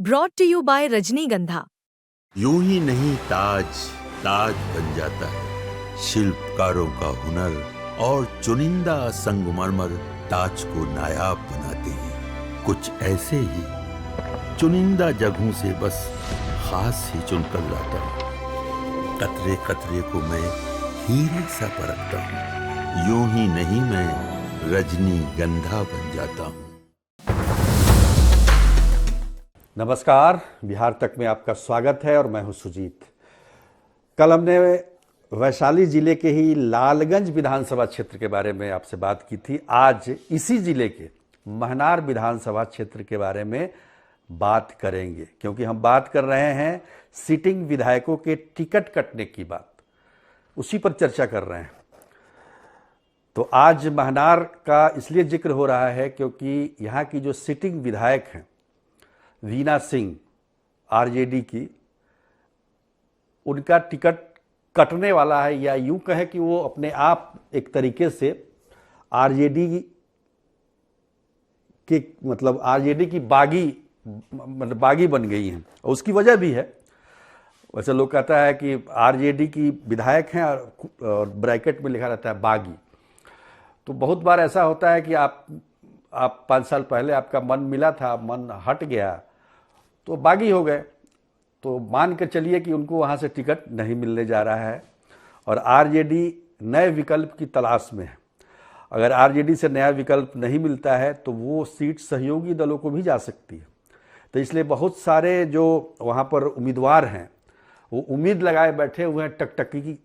Brought to you bye रजनीगंधा। यूं ही नहीं ताज ताज बन जाता है। शिल्पकारों का हुनर और चुनिंदा संगमरमर ताज को नायाब बनाते हैं। कुछ ऐसे ही चुनिंदा जगहों से बस खास ही चुनकर लाता हूँ। कतरे कतरे को मैं हीरे सा परखता हूँ। यूं ही नहीं मैं रजनीगंधा बन जाता हूँ। नमस्कार, बिहार तक में आपका स्वागत है और मैं हूं सुजीत। कल हमने वैशाली जिले के ही लालगंज विधानसभा क्षेत्र के बारे में आपसे बात की थी। आज इसी जिले के महनार विधानसभा क्षेत्र के बारे में बात करेंगे, क्योंकि हम बात कर रहे हैं सिटिंग विधायकों के टिकट कटने की बात, उसी पर चर्चा कर रहे हैं। तो आज महनार का इसलिए जिक्र हो रहा है क्योंकि यहाँ की जो सिटिंग विधायक हैं वीना सिंह आरजेडी की, उनका टिकट कटने वाला है, या यूं कहें कि वो अपने आप एक तरीके से आरजेडी के आरजेडी की बागी बन गई हैं। और उसकी वजह भी है। वैसे लोग कहता है कि आरजेडी की विधायक हैं और ब्रैकेट में लिखा रहता है बागी। तो बहुत बार ऐसा होता है कि आप 5 साल पहले आपका मन मिला था, मन हट गया तो बागी हो गए। तो मान कर चलिए कि उनको वहाँ से टिकट नहीं मिलने जा रहा है और आरजेडी नए विकल्प की तलाश में है। अगर आरजेडी से नया विकल्प नहीं मिलता है तो वो सीट सहयोगी दलों को भी जा सकती है। तो इसलिए बहुत सारे जो वहाँ पर उम्मीदवार हैं वो उम्मीद लगाए बैठे हुए हैं, टकटकी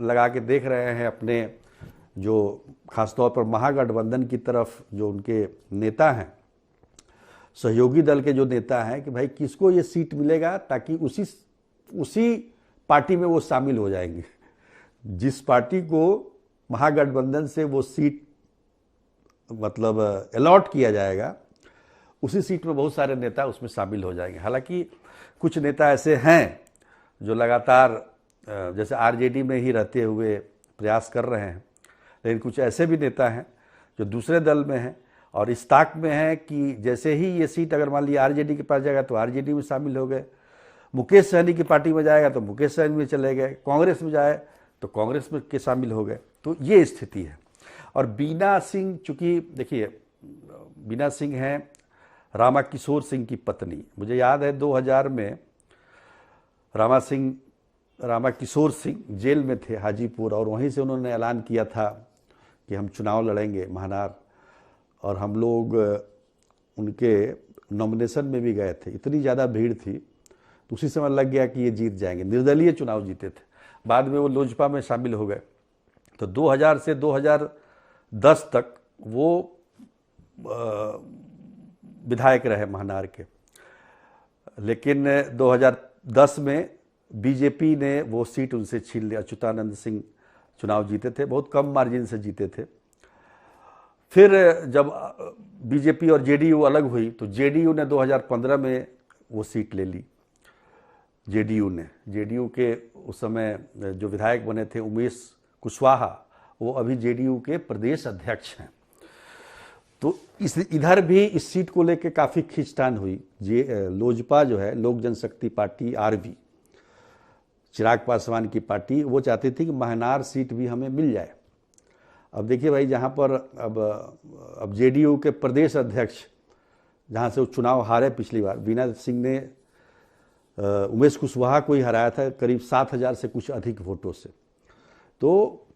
लगा के देख रहे हैं अपने जो खासतौर पर महागठबंधन की तरफ जो उनके नेता हैं, सहयोगी दल के जो नेता हैं, कि भाई किसको ये सीट मिलेगा, ताकि उसी पार्टी में वो शामिल हो जाएंगे। जिस पार्टी को महागठबंधन से वो सीट अलॉट किया जाएगा, उसी सीट में बहुत सारे नेता उसमें शामिल हो जाएंगे। हालांकि कुछ नेता ऐसे हैं जो लगातार जैसे आरजेडी में ही रहते हुए प्रयास कर रहे हैं, लेकिन कुछ ऐसे भी नेता हैं जो दूसरे दल में हैं और इस ताक में है कि जैसे ही ये सीट अगर मान लिया आरजेडी के पास जाएगा तो आरजेडी में शामिल हो गए, मुकेश सहनी की पार्टी में जाएगा तो मुकेश सहनी में चले गए, कांग्रेस में जाए तो कांग्रेस में के शामिल हो गए। तो ये स्थिति है। और वीना सिंह, चूँकि देखिए वीना सिंह हैं रामा किशोर सिंह की पत्नी। मुझे याद है 2000 में रामा किशोर सिंह जेल में थे हाजीपुर, और वहीं से उन्होंने ऐलान किया था कि हम चुनाव लड़ेंगे महनार, और हम लोग उनके नॉमिनेशन में भी गए थे। इतनी ज़्यादा भीड़ थी तो उसी समय लग गया कि ये जीत जाएंगे। निर्दलीय चुनाव जीते थे, बाद में वो लोजपा में शामिल हो गए। तो 2000 से 2010 तक वो विधायक रहे महनार के, लेकिन 2010 में बीजेपी ने वो सीट उनसे छीन लिया। अच्युतानंद सिंह चुनाव जीते थे, बहुत कम मार्जिन से जीते थे। फिर जब बीजेपी और जेडीयू अलग हुई तो जेडीयू ने 2015 में वो सीट ले ली। जेडीयू के उस समय जो विधायक बने थे उमेश कुशवाहा, वो अभी जेडीयू के प्रदेश अध्यक्ष हैं। तो इधर भी इस सीट को लेकर काफ़ी खींचतान हुई। लोजपा जो है, लोक जनशक्ति पार्टी, आरवी, चिराग पासवान की पार्टी, वो चाहती थी कि महनार सीट भी हमें मिल जाए। अब देखिए भाई, जहाँ पर अब जेडीयू के प्रदेश अध्यक्ष, जहाँ से वो चुनाव हारे पिछली बार, वीना सिंह ने उमेश कुशवाहा को ही हराया था करीब 7000 से कुछ अधिक वोटों से। तो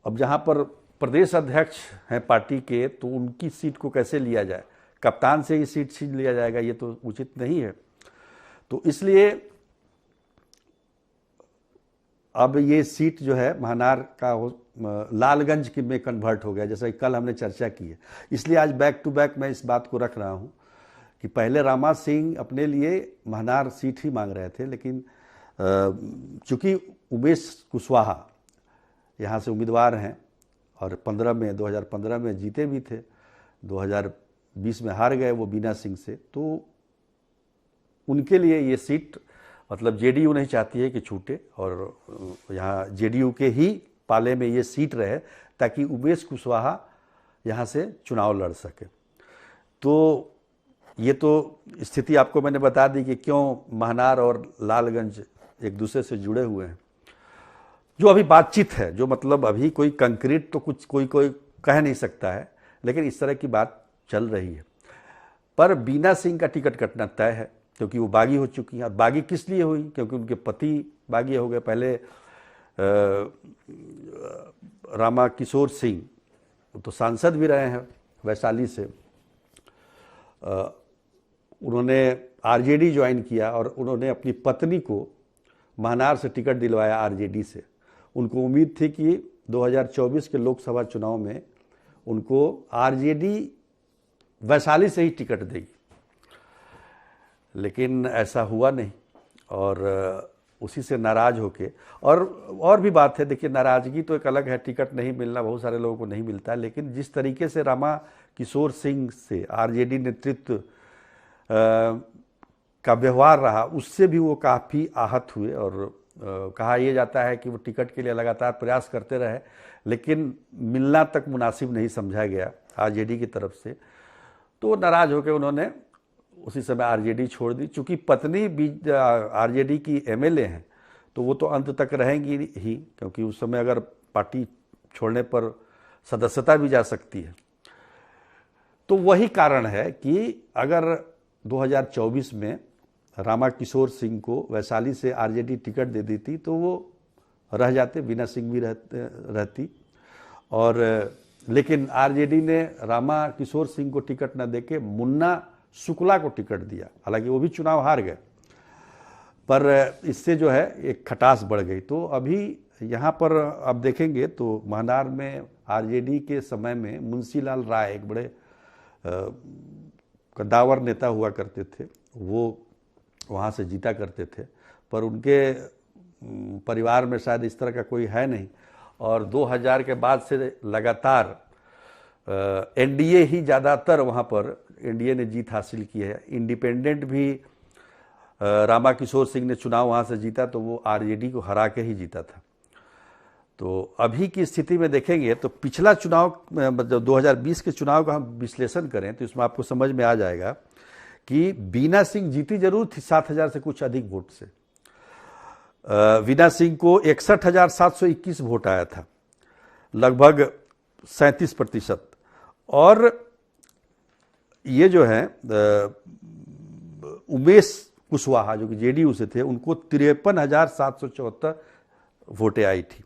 अब जहाँ पर प्रदेश अध्यक्ष हैं पार्टी के, तो उनकी सीट को कैसे लिया जाए? कप्तान से ही सीट छीन लिया जाएगा, ये तो उचित नहीं है। तो इसलिए अब ये सीट जो है महनार का लालगंज की में कन्वर्ट हो गया, जैसा कि कल हमने चर्चा की है। इसलिए आज बैक टू बैक मैं इस बात को रख रहा हूँ कि पहले रामा सिंह अपने लिए महनार सीट ही मांग रहे थे, लेकिन चूँकि उमेश कुशवाहा यहाँ से उम्मीदवार हैं और 2015 में जीते भी थे, 2020 में हार गए वो वीना सिंह से, तो उनके लिए ये सीट जेडीयू नहीं चाहती है कि छूटे और यहाँ जेडीयू के ही पाले में ये सीट रहे, ताकि उमेश कुशवाहा यहाँ से चुनाव लड़ सके। तो ये तो स्थिति आपको मैंने बता दी कि क्यों महनार और लालगंज एक दूसरे से जुड़े हुए हैं। जो अभी बातचीत है, जो मतलब अभी कोई कंक्रीट तो कुछ कोई कह नहीं सकता है, लेकिन इस तरह की बात चल रही है। पर बीना सिंह का टिकट कटना तय है, क्योंकि वो बागी हो चुकी हैं। और बागी किस लिए हुई? क्योंकि उनके पति बागी हो गए। पहले रामा किशोर सिंह तो सांसद भी रहे हैं वैशाली से, उन्होंने आरजेडी ज्वाइन किया और उन्होंने अपनी पत्नी को महनार से टिकट दिलवाया आरजेडी से। उनको उम्मीद थी कि 2024 के लोकसभा चुनाव में उनको आरजेडी वैशाली से ही टिकट देगी, लेकिन ऐसा हुआ नहीं। और उसी से नाराज होके, और भी बात है, देखिए नाराजगी तो एक अलग है, टिकट नहीं मिलना बहुत सारे लोगों को नहीं मिलता है, लेकिन जिस तरीके से रामा किशोर सिंह से आरजेडी नेतृत्व का व्यवहार रहा, उससे भी वो काफ़ी आहत हुए। और कहा यह जाता है कि वो टिकट के लिए लगातार प्रयास करते रहे, लेकिन मिलना तक मुनासिब नहीं समझा गया आरजेडी की तरफ से। तो नाराज होकर उन्होंने उसी समय आरजेडी छोड़ दी। चूँकि पत्नी आरजेडी की एमएलए हैं, तो वो तो अंत तक रहेंगी ही, क्योंकि उस समय अगर पार्टी छोड़ने पर सदस्यता भी जा सकती है। तो वही कारण है कि अगर 2024 में रामा किशोर सिंह को वैशाली से आरजेडी टिकट दे देती तो वो रह जाते, बीना सिंह भी रहती। और लेकिन आरजेडी ने रामा किशोर सिंह को टिकट न देके मुन्ना शुक्ला को टिकट दिया। हालांकि वो भी चुनाव हार गए, पर इससे जो है एक खटास बढ़ गई। तो अभी यहाँ पर आप देखेंगे तो महनार में आरजेडी के समय में मुंशीलाल राय एक बड़े कद्दावर नेता हुआ करते थे, वो वहाँ से जीता करते थे, पर उनके परिवार में शायद इस तरह का कोई है नहीं। और 2000 के बाद से लगातार एनडीए ही ज़्यादातर वहाँ पर एनडीए ने जीत हासिल की है। इंडिपेंडेंट भी रामा किशोर सिंह ने चुनाव वहाँ से जीता, तो वो आरजेडी को हरा के ही जीता था। तो अभी की स्थिति में देखेंगे तो पिछला चुनाव, मतलब 2020 के चुनाव का हम विश्लेषण करें तो इसमें आपको समझ में आ जाएगा कि बीना सिंह जीती जरूर थी 7000 से कुछ अधिक वोट से। बीना सिंह को 61,721 वोट आया था, लगभग 37%। और ये जो है उमेश कुशवाहा जो कि जेडीयू से थे, उनको 53,774 वोटें आई थी।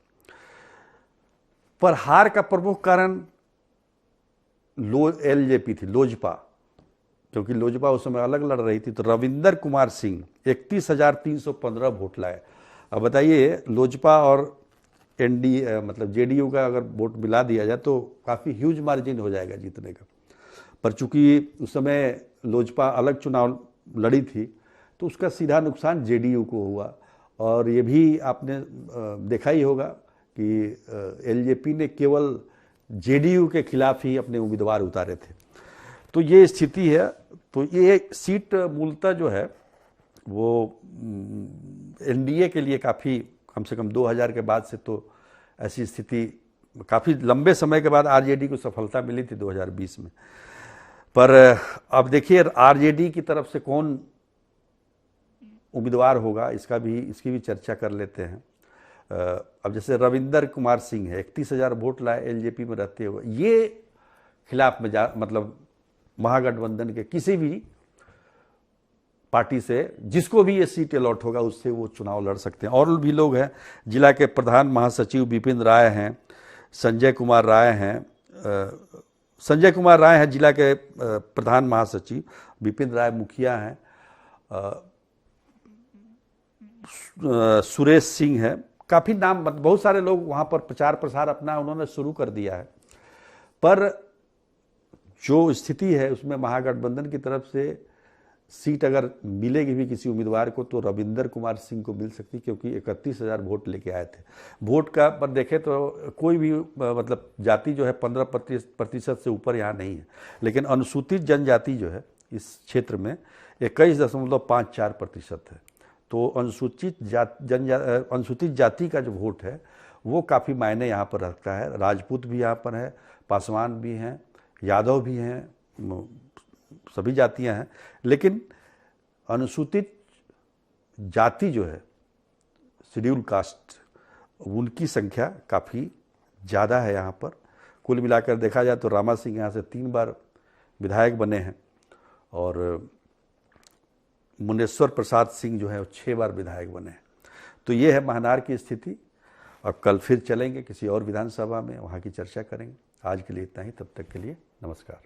पर हार का प्रमुख कारण एलजेपी थी, लोजपा, क्योंकि लोजपा उस समय अलग लड़ रही थी। तो रविंदर कुमार सिंह 31,315 वोट लाए। अब बताइए, लोजपा और एनडीए मतलब जेडीयू का अगर वोट मिला दिया जाए तो काफ़ी ह्यूज मार्जिन हो जाएगा जीतने का। पर चूंकि उस समय लोजपा अलग चुनाव लड़ी थी, तो उसका सीधा नुकसान जेडीयू को हुआ। और ये भी आपने देखा ही होगा कि एलजेपी ने केवल जेडीयू के खिलाफ ही अपने उम्मीदवार उतारे थे। तो ये स्थिति है। तो ये सीट मूलतः जो है वो एनडीए के लिए काफ़ी, कम से कम 2000 के बाद से तो ऐसी स्थिति, काफ़ी लंबे समय के बाद आरजेडी को सफलता मिली थी 2020 में। पर अब देखिए आरजेडी की तरफ से कौन उम्मीदवार होगा, इसकी भी चर्चा कर लेते हैं। अब जैसे रविंदर कुमार सिंह है, 31,000 वोट लाए एलजेपी में रहते हुए, ये खिलाफ में मतलब महागठबंधन के किसी भी पार्टी से जिसको भी ये सीट अलॉट होगा उससे वो चुनाव लड़ सकते हैं। और भी लोग हैं, जिला के प्रधान महासचिव विपिन राय हैं, संजय कुमार राय हैं जिला के प्रधान महासचिव, विपिन राय मुखिया हैं, सुरेश सिंह है, काफ़ी नाम, बहुत सारे लोग वहाँ पर प्रचार प्रसार अपना उन्होंने शुरू कर दिया है। पर जो स्थिति है उसमें महागठबंधन की तरफ से सीट अगर मिलेगी भी किसी उम्मीदवार को तो रविंदर कुमार सिंह को मिल सकती, क्योंकि 31,000 वोट लेके आए थे। वोट का पर देखें तो कोई भी मतलब जाति जो है 15% से ऊपर यहाँ नहीं है, लेकिन अनुसूचित जनजाति जो है इस क्षेत्र में 21.54% है। तो अनुसूचित जाति का जो वोट है वो काफ़ी मायने यहाँ पर रखता है। राजपूत भी यहाँ पर है, पासवान भी हैं, यादव भी हैं, सभी जातियां हैं, लेकिन अनुसूचित जाति जो है, शेड्यूल कास्ट, उनकी संख्या काफ़ी ज़्यादा है यहाँ पर। कुल मिलाकर देखा जाए तो रामा सिंह यहाँ से 3 बार विधायक बने हैं और मुनेश्वर प्रसाद सिंह जो है वो 6 बार विधायक बने हैं। तो ये है महनार की स्थिति। और कल फिर चलेंगे किसी और विधानसभा में, वहाँ की चर्चा करेंगे। आज के लिए इतना ही, तब तक के लिए नमस्कार।